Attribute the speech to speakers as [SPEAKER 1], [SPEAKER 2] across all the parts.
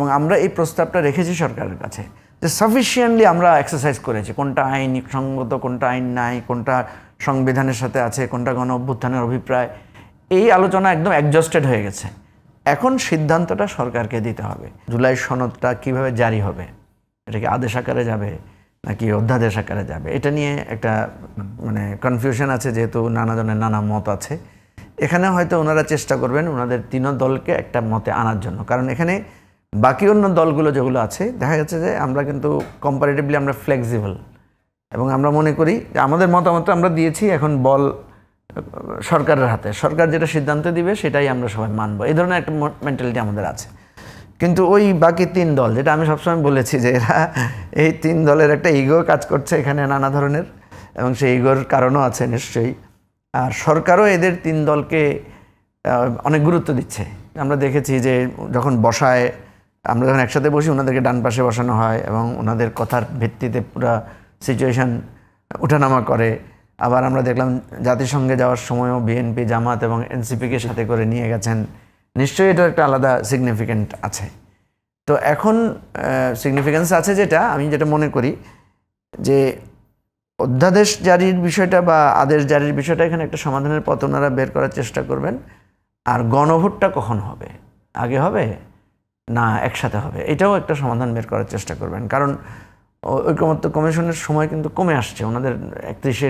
[SPEAKER 1] এবং আমরা এই প্রস্তাবটা রেখেছি সরকারের কাছে যে সাফিসিয়েন্টলি আমরা এক্সারসাইজ করেছি কোনটা আইন সঙ্গত, কোনটা আইন নাই, কোনটা সংবিধানের সাথে আছে, কোনটা গণ অভ্যুত্থানের অভিপ্রায়। এই আলোচনা একদম অ্যাডজাস্টেড হয়ে গেছে। এখন সিদ্ধান্তটা সরকারকে দিতে হবে। জুলাই সনদটা কিভাবে জারি হবে, এটা কি আদেশ আকারে যাবে নাকি অধ্যাদেশ আকারে যাবে, এটা নিয়ে একটা মানে কনফিউশন আছে, যেহেতু নানা জনের নানা মত আছে। এখানে হয়তো ওনারা চেষ্টা করবেন ওনাদের তিন দলকে একটা মতে আনার জন্য, কারণ এখানে বাকি অন্য দলগুলো যেগুলো আছে দেখা যাচ্ছে যে আমরা কিন্তু কম্পারেটিভলি আমরা ফ্লেক্সিবল, এবং আমরা মনে করি যে আমাদের মতামত আমরা দিয়েছি, এখন বল সরকারের হাতে, সরকার যেটা সিদ্ধান্ত দিবে সেটাই আমরা সবাই মানব, এই ধরনের একটা মেন্টালিটি আমাদের আছে। কিন্তু ওই বাকি তিন দল, যেটা আমি সবসময় বলেছি যে এরা এই তিন দলের একটা ইগো কাজ করছে এখানে নানা ধরনের, এবং সেই ইগোর কারণও আছে নিশ্চয়ই। আর সরকারও এদের তিন দলকে অনেক গুরুত্ব দিচ্ছে। আমরা দেখেছি যে যখন বসায়, আমরা যখন একসাথে বসি ওনাদেরকে ডান পাশে বসানো হয় এবং ওনাদের কথার ভিত্তিতে পুরো সিচুয়েশান উঠানামা করে। আবার আমরা দেখলাম জাতিসংঘে যাওয়ার সময়ও বিএনপি, জামাত এবং এনসিপিকে সাথে করে নিয়ে গেছেন। নিশ্চয়ই এটার একটা আলাদা সিগনিফিক্যান্ট আছে। তো এখন সিগনিফিক্যান্স আছে, আমি যেটা মনে করি যে অধ্যাদেশ জারির বিষয়টা বা আদেশ জারির বিষয়টা এখানে একটা সমাধানের পথ ওনারা বের করার চেষ্টা করবেন। আর গণভোটটা কখন হবে, আগে হবে না একসাথে হবে, এটাও একটা সমাধান বের করার চেষ্টা করবেন। কারণ ঐকমত্য কমিশনের সময় কিন্তু কমে আসছে, ওনাদের 31শে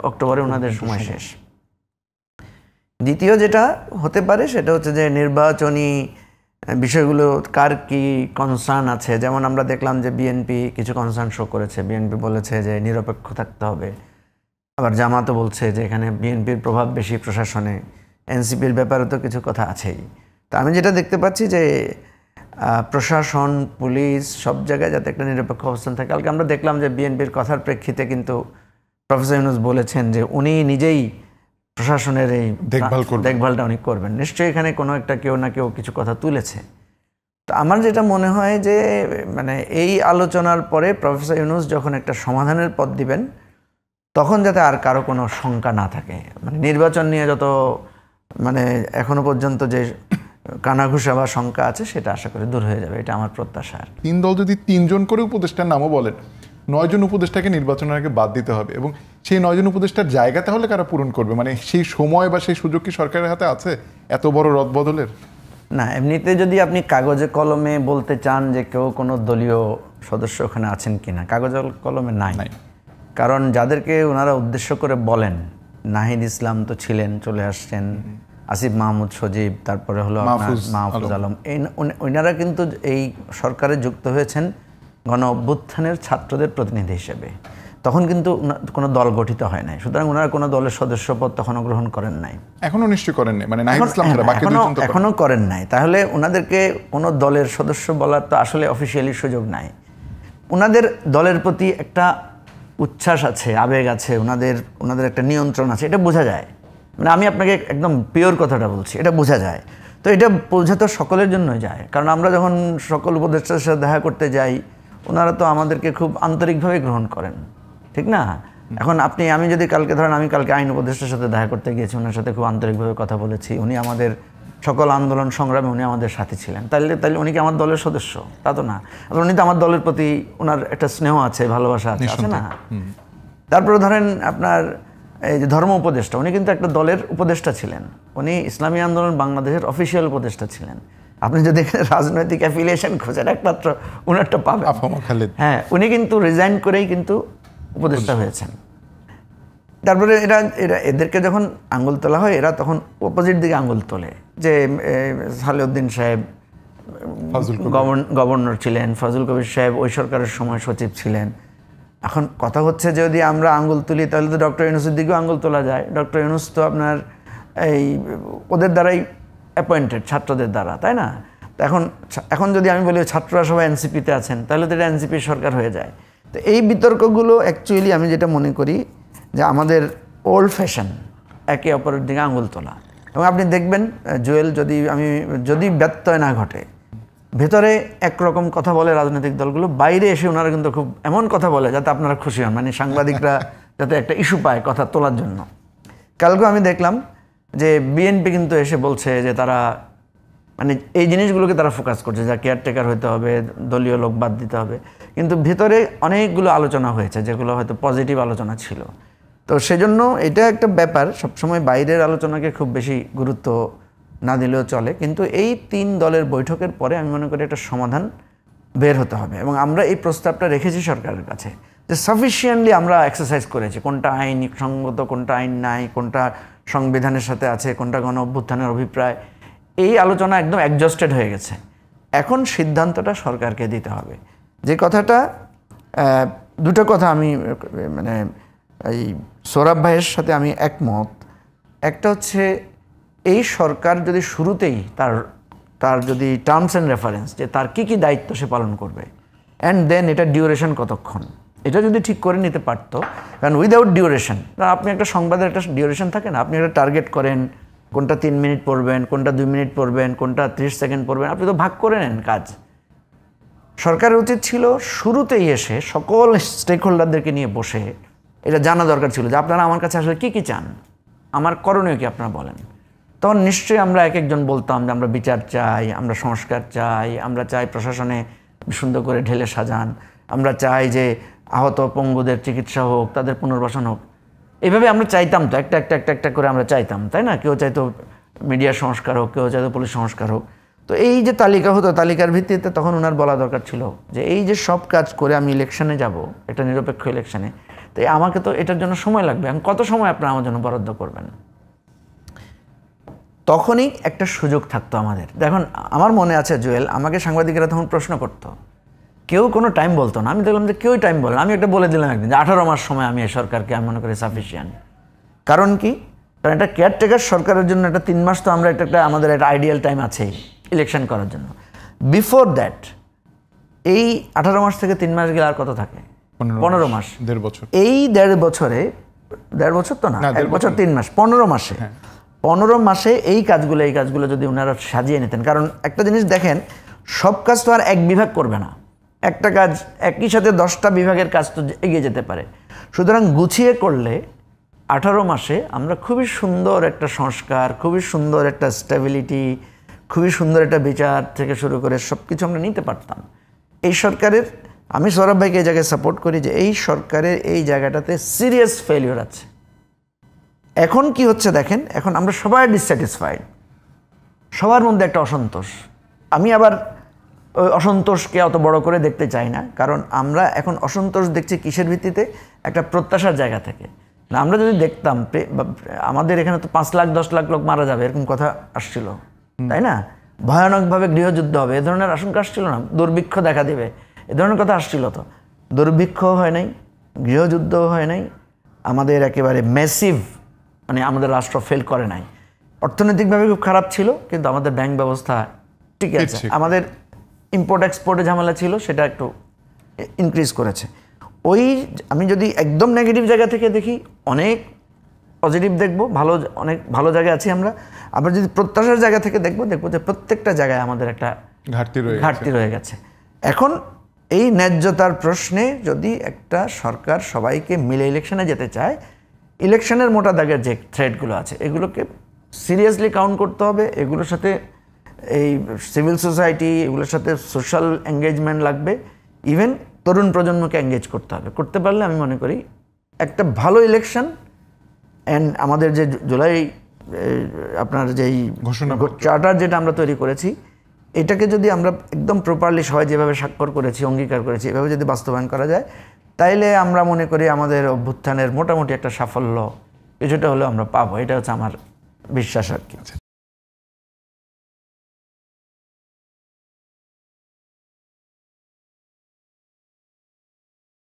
[SPEAKER 1] অক্টোবরে ওনাদের সময় শেষ। দ্বিতীয় যেটা হতে পারে সেটা হচ্ছে যে নির্বাচনী বিষয়গুলো কার কি কনসার্ন আছে। যেমন আমরা দেখলাম যে বিএনপি কিছু কনসার্ন শো করেছে, বিএনপি বলেছে যে নিরপেক্ষ থাকতে হবে, আবার জামাতও বলছে যে এখানে বিএনপির প্রভাব বেশি প্রশাসনে, এনসিপির ব্যাপারে তো কিছু কথা আছেই। তো আমি যেটা দেখতে পাচ্ছি যে প্রশাসন, পুলিশ সব জায়গায় যাতে একটা নিরপেক্ষ অবস্থান থাকে। কালকে আমরা দেখলাম যে বিএনপির কথার প্রেক্ষিতে কিন্তু প্রফেসর ইউনূস বলেছেন যে উনি নিজেই প্রশাসনের এই দেখভালটা উনি করবেন। নিশ্চয়ই এখানে কোনো একটা কেউ না কেউ কিছু কথা তুলেছে। তো আমার যেটা মনে হয় যে মানে এই আলোচনার পরে প্রফেসর ইউনূস যখন একটা সমাধানের পথ দিবেন তখন যাতে আর কারো কোনো শঙ্কা না থাকে। মানে নির্বাচন নিয়ে যত মানে এখনো পর্যন্ত যে কানাঘুষা বা শঙ্কা আছে সেটা আশা করি দূর হয়ে যাবে, এটা আমার প্রত্যাশা।
[SPEAKER 2] তিন দল যদি 3 জন করে উপদেষ্টার নামও বলেন, 9 জন উপদেষ্টাকে নির্বাচনের আগে বাদ দিতে হবে, এবং সেই 9 জন উপদেষ্টার জায়গা তাহলে কারা পূরণ করবে? মানে সেই সময় বা সেই সুযোগ কি সরকারের হাতে আছে এত বড় রদবদলের?
[SPEAKER 1] না, এমনিতে যদি আপনি কাগজে কলমে বলতে চান যে কেউ কোনো দলীয় সদস্য ওখানে আছেন কিনা, কাগজে কলমে নাই। কারণ যাদেরকে ওনারা উদ্দেশ্য করে বলেন, নাহিদ ইসলাম তো ছিলেন, চলে আসছেন, আসিফ মাহমুদ সজীব, তারপরে হলো মাহফুজ আলম, ওনারা কিন্তু এই সরকারে যুক্ত হয়েছেন গণ অভ্যুত্থানের ছাত্রদের প্রতিনিধি হিসেবে। তখন কিন্তু কোনো দল গঠিত হয় নাই, সুতরাং ওনারা কোনো দলের সদস্যপদ তখনও গ্রহণ করেন নাই,
[SPEAKER 2] এখনো নিশ্চয় করেন নাই, মানে নাহিদ ইসলাম
[SPEAKER 1] এখনো করেন নাই। তাহলে ওনাদেরকে কোনো দলের সদস্য বলার তো আসলে অফিসিয়ালি সুযোগ নাই। ওনাদের দলের প্রতি একটা উচ্ছ্বাস আছে, আবেগ আছে, ওনাদের একটা নিয়ন্ত্রণ আছে, এটা বোঝা যায়। মানে আমি আপনাকে একদম পিওর কথাটা বলছি, এটা বোঝা যায়। তো এটা বোঝা তো সকলের জন্যই যায়, কারণ আমরা যখন সকল উপদেষ্টার সাথে দেখা করতে যাই ওনারা তো আমাদেরকে খুব আন্তরিকভাবে গ্রহণ করেন, ঠিক না? এখন আমি যদি আমি কালকে আইন উপদেষ্টার সাথে দেখা করতে গিয়েছি, ওনার সাথে খুব আন্তরিকভাবে কথা বলেছি, উনি আমাদের সকল আন্দোলন সংগ্রামে উনি আমাদের সাথে ছিলেন, তাইলে উনি কি আমার দলের সদস্য? তা তো না। উনি তো আমার দলের প্রতি ওনার একটা স্নেহ আছে, ভালোবাসা আছে না? তারপরে ধরেন আপনার এই যে ধর্ম উপদেষ্টা, উনি কিন্তু একটা দলের উপদেষ্টা ছিলেন, উনি ইসলামী আন্দোলন বাংলাদেশের অফিসিয়াল উপদেষ্টা ছিলেন। আপনি যদি এখানে রাজনৈতিক অ্যাফিলিয়েশন খোঁজেন একমাত্র উনারটা পাবেন। হ্যাঁ, উনি কিন্তু রিজাইন করেই কিন্তু উপদেষ্টা হয়েছেন। তারপরে এদেরকে যখন আঙুল তোলা হয় এরা তখন অপোজিট দিকে আঙুল তোলে, যে সালেউদ্দিন সাহেব গভর্নর ছিলেন, ফজল কবির সাহেব ওই সরকারের সময় সচিব ছিলেন। এখন কথা হচ্ছে যদি আমরা আঙুল তুলি তাহলে তো ডক্টর ইউনূসের দিকেও আঙুল তোলা যায়। ডক্টর ইউনূস তো আপনার এই ওদের দ্বারাই অ্যাপয়েন্টেড, ছাত্রদের দ্বারা, তাই না? এখন যদি আমি বলি ছাত্ররা সবাই এনসিপিতে আছেন তাহলে তো এটা এনসিপির সরকার হয়ে যায়। তো এই বিতর্কগুলো অ্যাকচুয়ালি আমি যেটা মনে করি যে আমাদের ওল্ড ফ্যাশন, একে অপরের দিকে আঙুল তোলা। এবং আপনি দেখবেন জুয়েল, যদি ব্যত্যয় না ঘটে, ভেতরে একরকম কথা বলে রাজনৈতিক দলগুলো, বাইরে এসে ওনারা কিন্তু খুব এমন কথা বলে যাতে আপনারা খুশি হন, মানে সাংবাদিকরা যাতে একটা ইস্যু পায় কথা তোলার জন্য। কালকে আমি দেখলাম যে বিএনপি কিন্তু এসে বলছে যে তারা মানে এই জিনিসগুলোকে তারা ফোকাস করছে, যা কেয়ারটেকার হতে হবে, দলীয় লোক বাদ দিতে হবে, কিন্তু ভিতরে অনেকগুলো আলোচনা হয়েছে যেগুলো হয়তো পজিটিভ আলোচনা ছিল। তো সেজন্য এটা একটা ব্যাপার, সবসময় বাইরের আলোচনাকে খুব বেশি গুরুত্ব না দিলেও চলে, কিন্তু এই 3 দলের বৈঠকের পরে আমি মনে করি একটা সমাধান বের হতে হবে। এবং আমরা এই প্রস্তাবটা রেখেছি সরকারের কাছে যে সাফিসিয়েন্টলি আমরা এক্সারসাইজ করেছি, কোনটা আইন সঙ্গত, কোনটা আইন নাই, কোনটা সংবিধানের সাথে আছে, কোনটা গণ অভ্যুত্থানের অভিপ্রায়, এই আলোচনা একদম অ্যাডজাস্টেড হয়ে গেছে। এখন সিদ্ধান্তটা সরকারকে দিতে হবে। যে কথাটা দুটো কথা আমি মানে এই সৌরভ ভাইয়ের সাথে আমি একমত। একটা হচ্ছে এই সরকার যদি শুরুতেই তার যদি টার্মস অ্যান্ড রেফারেন্স যে তার কী কী দায়িত্ব সে পালন করবে, অ্যান্ড দেন এটা ডিউরেশন কতক্ষণ, এটা যদি ঠিক করে নিতে পারতো। কারণ উইদাউট ডিউরেশন, আপনি একটা সংবাদের একটা ডিউরেশন থাকে না, আপনি একটা টার্গেট করেন কোনটা 3 মিনিট পড়বেন, কোনটা 2 মিনিট পড়বেন, কোনটা 30 সেকেন্ড পড়বেন, আপনি তো ভাগ করে নেন কাজ। সরকারের উচিত ছিল শুরুতেই এসে সকল স্টেক হোল্ডারদেরকে নিয়ে বসে এটা জানা দরকার ছিল যে আপনারা আমার কাছে আসলে কী কী চান, আমার করণীয় কি আপনারা বলেন। তখন নিশ্চয়ই আমরা এক একজন বলতাম যে আমরা বিচার চাই, আমরা সংস্কার চাই, আমরা চাই প্রশাসনে সুন্দর করে ঢেলে সাজান, আমরা চাই যে আহত পঙ্গুদের চিকিৎসা হোক, তাদের পুনর্বাসন হোক। এইভাবে আমরা চাইতাম তো, একটা একটা একটা একটা করে আমরা চাইতাম, তাই না? কেউ চাইতো মিডিয়া সংস্কার হোক, কেউ চাইতো পুলিশ সংস্কার হোক। তো এই যে তালিকা হতো, তালিকার ভিত্তিতে তখন ওনার বলা দরকার ছিল যে এই যে সব কাজ করে আমি ইলেকশনে যাব, একটা নিরপেক্ষ ইলেকশনে, তো আমাকে তো এটার জন্য সময় লাগবে, আমি কত সময় আপনারা আমার জন্য বরাদ্দ করবেন। তখনই একটা সুযোগ থাকতো আমাদের। দেখুন, আমার মনে আছে জুয়েল, আমাকে সাংবাদিকেরা তখন প্রশ্ন করতো, কেউ কোনো টাইম বলতো না। আমি দেখলাম যে কেউই টাইম বলে না। আমি একটা বলে দিলাম একদিন যে 18 মাস সময় আমি এই সরকারকে আমি মনে করি সাফিসিয়েন্ট। কারণ কি? কারণ এটা কেয়ারটেকার সরকারের জন্য একটা 3 মাস তো আমরা একটা আমাদের একটা আইডিয়াল টাইম আছে ইলেকশন করার জন্য। বিফোর দ্যাট এই 18 মাস থেকে 3 মাস গেলে আর কত থাকে? 15 মাস,
[SPEAKER 2] 1.5 বছর।
[SPEAKER 1] এই 1.5 বছরে, 1.5 বছর তো না, 1 বছর 3 মাস, 15 মাসে, 15 মাসে এই কাজগুলো যদি ওনারা সাজিয়ে নিতেন। কারণ একটা জিনিস দেখেন, সব কাজ তো আর এক বিভাগ করবে না, একটা কাজ একই সাথে 10টা বিভাগের কাজ তো এগিয়ে যেতে পারে। সুতরাং গুছিয়ে করলে 18 মাসে আমরা খুবই সুন্দর একটা সংস্কার, খুবই সুন্দর একটা স্টেবিলিটি, খুবই সুন্দর একটা বিচার থেকে শুরু করে সব কিছু আমরা নিতে পারতাম। এই সরকারের, আমি সৌরভ ভাইকে এই জায়গায় সাপোর্ট করি যে এই সরকারের এই জায়গাটাতে সিরিয়াস ফেলিওর আছে। এখন কি হচ্ছে দেখেন, এখন আমরা সবাই ডিসস্যাটিসফাইড, সবার মধ্যে একটা অসন্তোষ। আমি আবার ওই অসন্তোষকে অত বড় করে দেখতে চাই না, কারণ আমরা এখন অসন্তোষ দেখছি কিসের ভিত্তিতে? একটা প্রত্যাশার জায়গা থেকে। না, আমরা যদি দেখতাম আমাদের এখানে তো 5 লাখ 10 লাখ লোক মারা যাবে এরকম কথা আসছিল, তাই না? ভয়ানকভাবে গৃহযুদ্ধ হবে এ ধরনের আশঙ্কা আসছিল না? দুর্ভিক্ষ দেখা দেবে এ ধরনের কথা আসছিল? তো দুর্ভিক্ষ হয় নাই, গৃহযুদ্ধও হয় নাই, আমাদের একেবারে ম্যাসিভ, মানে আমাদের রাষ্ট্র ফেল করে নাই। অর্থনৈতিকভাবে খুব খারাপ ছিল, কিন্তু আমাদের ব্যাংক ব্যবস্থা ঠিক আছে। আমাদের ইম্পোর্ট এক্সপোর্টে ঝামেলা ছিল, সেটা একটু ইনক্রিজ করেছে। ওই আমি যদি একদম নেগেটিভ জায়গা থেকে দেখি, অনেক পজিটিভ দেখবো, অনেক ভালো জায়গায় আছি আমরা। আবার যদি প্রত্যাশার জায়গা থেকে দেখবো যে প্রত্যেকটা জায়গায় আমাদের একটা ঘাটতি রয়ে গেছে। এখন এই ন্যায্যতার প্রশ্নে যদি একটা সরকার সবাইকে মিলে ইলেকশনে যেতে চায়, ইলেকশনের মোটা দাগের যে থ্রেডগুলো আছে এগুলোকে সিরিয়াসলি কাউন্ট করতে হবে। এগুলোর সাথে এই সিভিল সোসাইটি, এগুলোর সাথে সোশ্যাল এঙ্গেজমেন্ট লাগবে, ইভেন তরুণ প্রজন্মকে এঙ্গেজ করতে হবে। করতে পারলে আমি মনে করি একটা ভালো ইলেকশন। অ্যান্ড আমাদের যে জুলাই আপনার যেই চার্টার যেটা আমরা তৈরি করেছি, এটাকে যদি আমরা একদম প্রপারলি সবাই যেভাবে স্বাক্ষর করেছি, অঙ্গীকার করেছি, এভাবে যদি বাস্তবায়ন করা যায়, তাইলে আমরা মনে করি আমাদের অভ্যুত্থানের মোটামুটি একটা সাফল্য কিছুটা হলেও আমরা পাবো। এটা হচ্ছে আমার বিশ্বাস আর কি।